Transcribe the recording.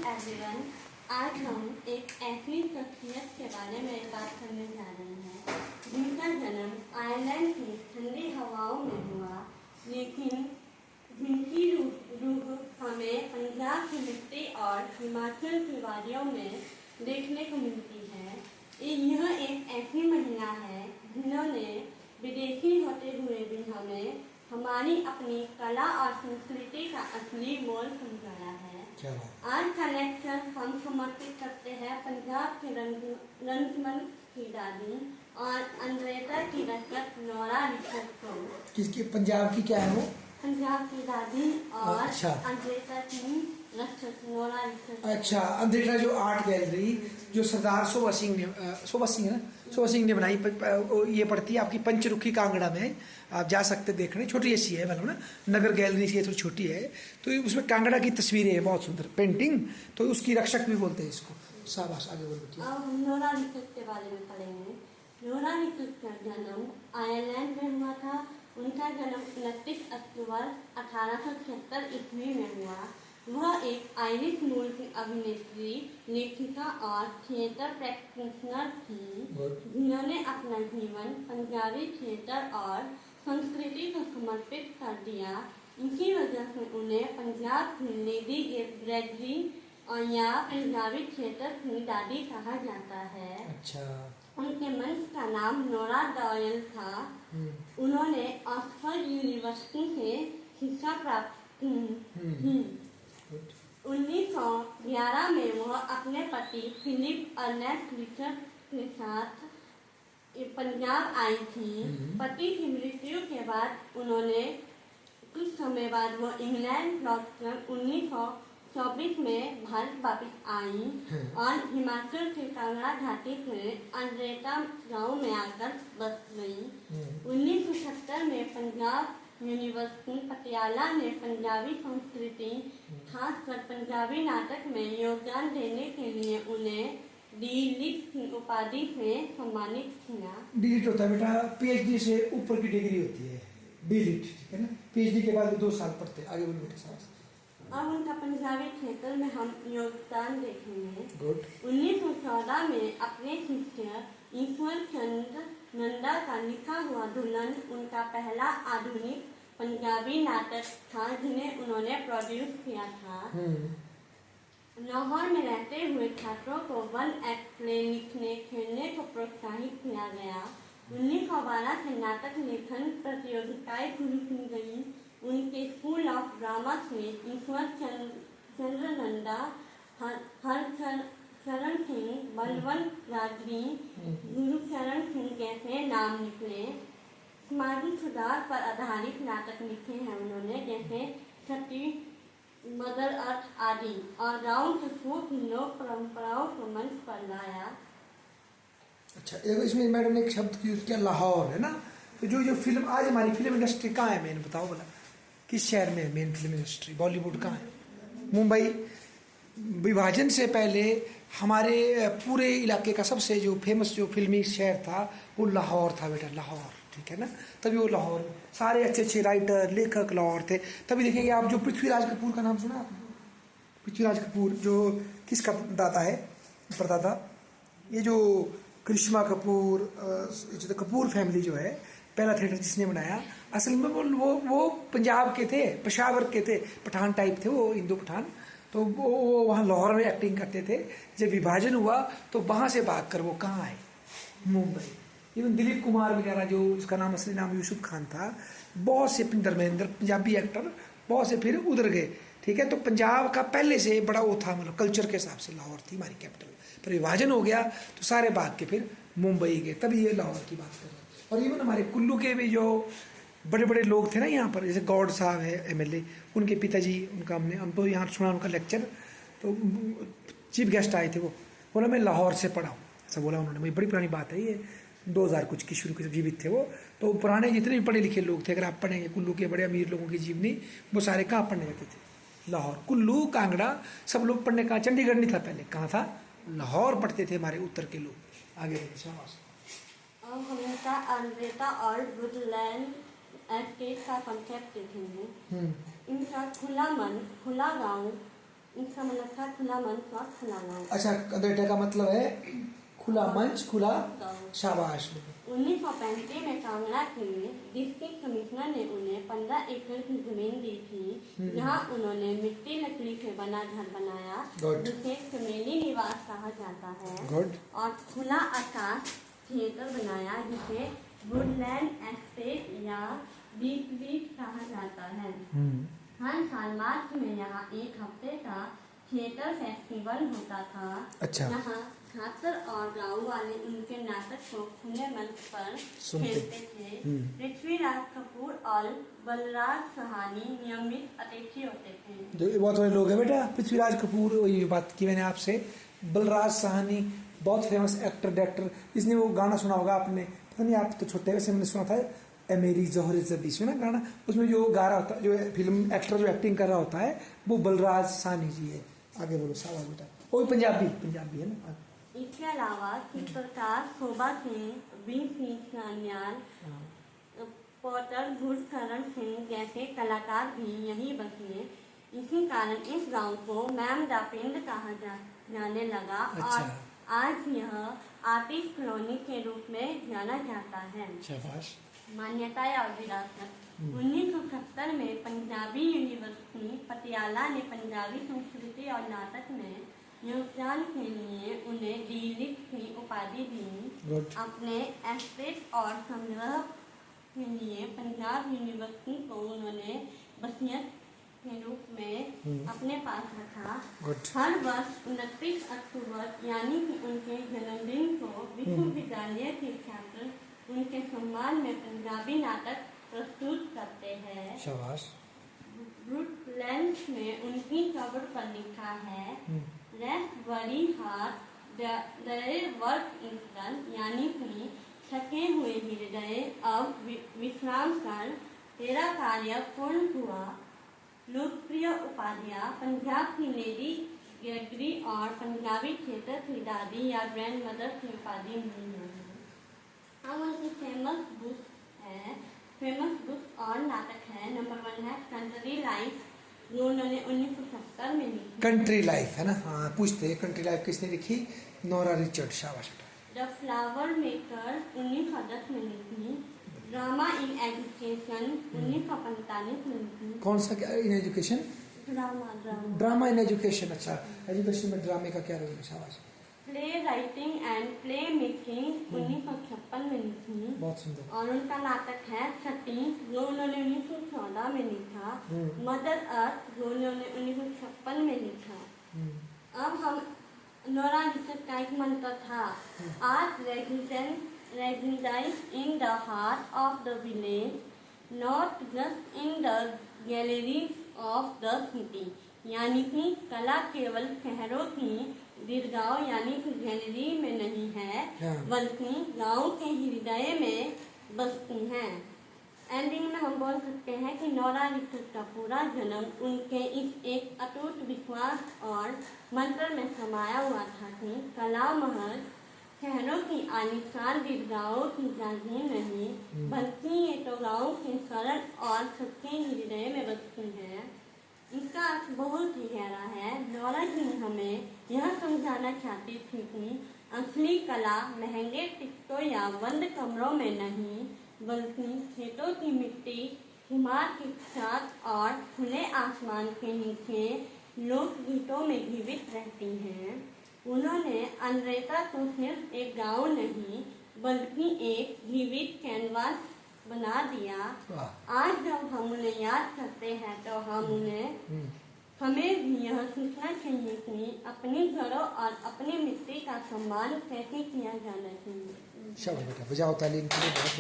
Everyone, आज हम एक ऐसी शख्सियत के बारे में बात करने जा रहे हैं जिनका जन्म आयरलैंड की ठंडी हवाओं में हुआ, लेकिन जिनकी रूह हमें पंजाब की मिट्टी और हिमाचल की वादियों में देखने को मिलती है। यह एक ऐसी महिला है जिन्होंने विदेशी होते हुए भी हमें हमारी अपनी कला और संस्कृति का असली मोल समझाया है। आज का लेक्चर हम समर्पित करते हैं पंजाब के रंगमंच की दादी और अंद्रेता की रचक नोरा रिचर्ड को। किसकी? पंजाब की क्या है वो? पंजाब की दादी और अच्छा। अंद्रेता की रचक नोरा रिचर्ड। अच्छा, अंद्रेता जो आर्ट गैलरी जो सरदार शोभा सिंह ने बनाई, ये पड़ती है आपकी पंचरुखी कांगड़ा में। आप जा सकते देखने, छोटी ऐसी है, मतलब ना नगर गैलरी से थोड़ी छोटी है। तो उसमें कांगड़ा की तस्वीरें हैं, बहुत सुंदर पेंटिंग। तो उसकी रक्षक भी बोलते हैं इसको। शाबाश, आगे बोल बेटी। अब हम नोरा रिचर्ड के बारे में पढ़ेंगे। नोरा रिचर्ड का जन्म आयरलैंड में हुआ था। उनका जन्म 29 अक्टूबर 1876 ईस्वी में हुआ। वह एक आयरिश मूल की अभिनेत्री, लेखिका और थिएटर प्रैक्टिशनर थी, जिन्होंने अपना जीवन पंजाबी थिएटर और संस्कृति को समर्पित कर दिया। इसी वजह से उन्हें पंजाब की लेडी ग्रेगरी और या पंजाबी थिएटर की दादी कहा जाता है। अच्छा। उनके मंच का नाम नोरा डॉयल था। उन्होंने ऑक्सफोर्ड यूनिवर्सिटी से शिक्षा प्राप्त की। 1911 में वह अपने पति फिलिप अर्नेस्ट रिचर्ड के साथ पंजाब आई थी। पति की मृत्यु के बाद उन्होंने कुछ समय बाद वो इंग्लैंड लौटकर 1924 में भारत वापस आई और हिमाचल के कांगड़ा घाटी के अंद्रेता गांव में आकर बस गई। 1970 में पंजाब यूनिवर्सिटी पटियाला ने पंजाबी संस्कृति, खासकर पंजाबी नाटक में योगदान देने के लिए उन्हें डी.लिट की उपाधि से सम्मानित किया। डी.लिट होता है बेटा, पीएचडी से ऊपर की डिग्री होती है डी.लिट, ठीक है ना। पीएचडी के बाद 2 साल पढ़ते हैं। आगे बोलो बेटा। साहब, अब उनका पंजाबी थिएटर में हम योगदान देखेंगे। गुड। 1914 में अपने शिष्य ईश्वर चंद नंदा का लिखा हुआ दुल्हन उनका पहला आधुनिक पंजाबी नाटक था, जिन्हें उन्होंने प्रोड्यूस किया था। लाहौर में रहते हुए छात्रों को 1 एक्ट प्ले लिखने खेलने को प्रोत्साहित किया गया। 1912 से नाटक लेखन प्रतियोगिताएं शुरू की गई। उनके स्कूल ऑफ ड्रामा से ईश्वर चंद्र नंदा, हरचरण सिंह, बलवंत राजवी, गुरुचरण सिंह जैसे नाम निकले। समाजिक सुधार पर आधारित नाटक लिखे हैं उन्होंने, जैसे सती, मदर अर्थ आदि, और गाँव के folk लोक परंपराओं को मंच पर लाया। अच्छा, देखो इसमें मैडम ने एक शब्द यूज किया, लाहौर, है ना। तो जो फिल्म आज हमारी फिल्म इंडस्ट्री कहाँ है मेन बताओ भला, किस शहर में मेन फिल्म इंडस्ट्री? बॉलीवुड कहाँ है? मुंबई। विभाजन से पहले हमारे पूरे इलाके का सबसे जो फेमस जो फिल्मी शहर था वो लाहौर था बेटा, लाहौर, ठीक है ना। तभी वो लाहौर, सारे अच्छे अच्छे राइटर लेखक लाहौर थे। तभी देखेंगे आप, जो पृथ्वीराज कपूर का नाम सुना आपने? पृथ्वीराज कपूर जो किसका दादा है, परदादा? ये जो करिश्मा कपूर, जो कपूर फैमिली जो है, पहला थिएटर जिसने बनाया, असल में वो पंजाब के थे, पेशावर के थे, पठान टाइप थे वो, हिंदू पठान। तो वो वहाँ लाहौर में एक्टिंग करते थे। जब विभाजन हुआ तो वहाँ से भागकर वो कहाँ आए? मुंबई। इवन दिलीप कुमार वगैरह, जो उसका नाम असली नाम यूसुफ खान था, बहुत से धर्मेंद्र पंजाबी एक्टर बहुत से फिर उधर गए, ठीक है। तो पंजाब का पहले से बड़ा वो था, मतलब कल्चर के हिसाब से लाहौर थी हमारी कैपिटल। पर विभाजन हो गया तो सारे भाग के फिर मुंबई गए, तभी ये लाहौर की बात कर रहे हैं। और इवन हमारे कुल्लू के भी जो बड़े बड़े लोग थे ना यहाँ पर, जैसे गौड साहब है एमएलए, उनके पिताजी, उनका हम तो यहाँ सुना उनका लेक्चर। तो चीफ गेस्ट आए थे, वो बोला मैं लाहौर से पढ़ा हूँ, ऐसा बोला उन्होंने। मुझे बड़ी पुरानी बात है ये, 2000 कुछ की शुरू के जीवित थे वो। तो पुराने जितने भी पढ़े लिखे लोग थे, अगर आप पढ़ेंगे कुल्लू के बड़े अमीर लोगों की जीवनी, वो सारे कहाँ पढ़ने जाते थे? लाहौर। कुल्लू, कांगड़ा, सब लोग पढ़ने कहाँ? चंडीगढ़ नहीं था पहले, कहाँ था? लाहौर पढ़ते थे हमारे उत्तर के लोग। आगे बढ़े। हमेशा अंद्रेता और वुडलैंड एस्टेट का कंसेप्ट देखेंगे। इनका खुला मन, खुला गांव इसका मतलब था खुला मंच और खुला गाँव। अच्छा, कदरेटा का मतलब है खुला मंच, खुला। शाबाश। 1935 में कांगड़ा के डिस्ट्रिक्ट कमिश्नर ने उन्हें 15 एकड़ की जमीन दी थी, जहां उन्होंने मिट्टी लकड़ी से बना घर बनाया, जिसे चमेली निवास कहा जाता है, और खुला आकाश थिएटर बनाया, जिसे वुडलैंड एस्टेट या बीच बीच कहा जाता है। हर साल मार्च में यहाँ एक हफ्ते का थिएटर फेस्टिवल होता था। अच्छा। यहाँ छात्र और गाँव वाले उनके नाटक को खुले मंच पर खेलते थे। पृथ्वीराज कपूर और बलराज सहानी नियमित अतिथि होते थे। जो बहुत बड़े लोग हैं बेटा, पृथ्वीराज कपूर, वही बात की मैंने आपसे। बलराज सहानी बहुत फेमस एक्टर डायरेक्टर, इसने वो गाना सुना होगा आपने, पता नहीं आप तो छोटे वैसे मैंने सुना था, ए मेरी जोहर जबी, सुना गाना? उसमें जो गा रहा होता है, जो फिल्म एक्टर जो एक्टिंग कर रहा होता है, वो बलराज साहनी जी है। आगे बोलो सावा बेटा। वो पंजाबी है ना। इसके अलावा चित्रकार शोभा सिंह, बी सिंह सान्याल, पोटर गुरशरण सिंह जैसे कलाकार भी यहीं बसे। इसी कारण इस गांव को मैम दा पिंड कहा जाने लगा। अच्छा। और आज यह आर्टिस्ट कॉलोनी के रूप में जाना जाता है। शाबाश। मान्यताएं और विरासत। 1970 में पंजाबी यूनिवर्सिटी पटियाला ने पंजाबी संस्कृति और नाटक में योगदान के लिए उन्हें डी.लिट की उपाधि दी। अपने एस्टेट और संग्रह के लिए पंजाब यूनिवर्सिटी को उन्होंने वसीयत के रूप में अपने पास रखा। हर वर्ष 29 अक्टूबर यानी कि उनके जन्मदिन को विश्वविद्यालय के छात्र उनके सम्मान में पंजाबी नाटक प्रस्तुत करते हैं। शाबाश। वुडलैंड में उनकी कब्र पर लिखा है, rest very heart their work is done, यानी कि थके हुए हृदय अब विश्राम कर, तेरा कार्य पूर्ण हुआ। लोकप्रिय उपाधियां पंजाब की लेडी गैगरी और पंजाबी थिएटर की दादी या ग्रैंड मदर की उपाधि मिली है। अब उनकी फेमस बुक और नाटक है। नंबर 1 है कंट्री लाइफ, जो उन्होंने 1970 में लिखी। कंट्री लाइफ है ना? हाँ, पूछते हैं कंट्री लाइफ किसने लिखी? Nora Richard. शाबाश। द फ्लावर मेकर 1910 में लिखी। ड्रामा इन एजुकेशन 1945 में लिखी। कौन सा in education? Drama in education. अच्छा, एजुकेशन में ड्रामे का क्या रोल है? शाबाश। Play writing and play making 1956 में लिखी। बहुत सुंदर। और उनका नाटक है छठी, जो उन्होंने 1914 में लिखा। मदर अर्थ, जो उन्होंने 1956 में लिखा। अब हम नोरा रिचर्ड का एक मंत्र था, art residence in the heart of the village, not just in the galleries of the city, यानी कि कला केवल शहरों की दीर्घाओं यानी कि गैलरी में नहीं है, बल्कि गाँव के हृदय में बसती हैं। एंडिंग में हम बोल सकते हैं कि नोरा रिचर्ड का पूरा जन्म उनके इस एक अटूट विश्वास और मंत्र में समाया हुआ था कि कला महज शहरों की आलीशान दीर्घाओं की जागीर नहीं, बल्कि ये तो गाँव के सरल और सच्चे हृदय में बसती है। इसका अर्थ बहुत ही गहरा है। नोरा जी हमें यह समझाना चाहती थी कि असली कला महंगे टिकटों या बंद कमरों में नहीं, बल्कि खेतों की मिट्टी, हिमार के साथ और खुले आसमान के नीचे लोकगीतों में जीवित रहती हैं। उन्होंने अनरेता को सिर्फ एक गाँव नहीं, बल्कि एक जीवित कैनवास बना दिया। आज जब हम उन्हें याद करते हैं तो हमें भी यह सीखना चाहिए कि अपनी जड़ों और अपनी मिट्टी का सम्मान कैसे किया जाना चाहिए। शाबाश बेटा, बजाओ ताली इनके लिए। बहुत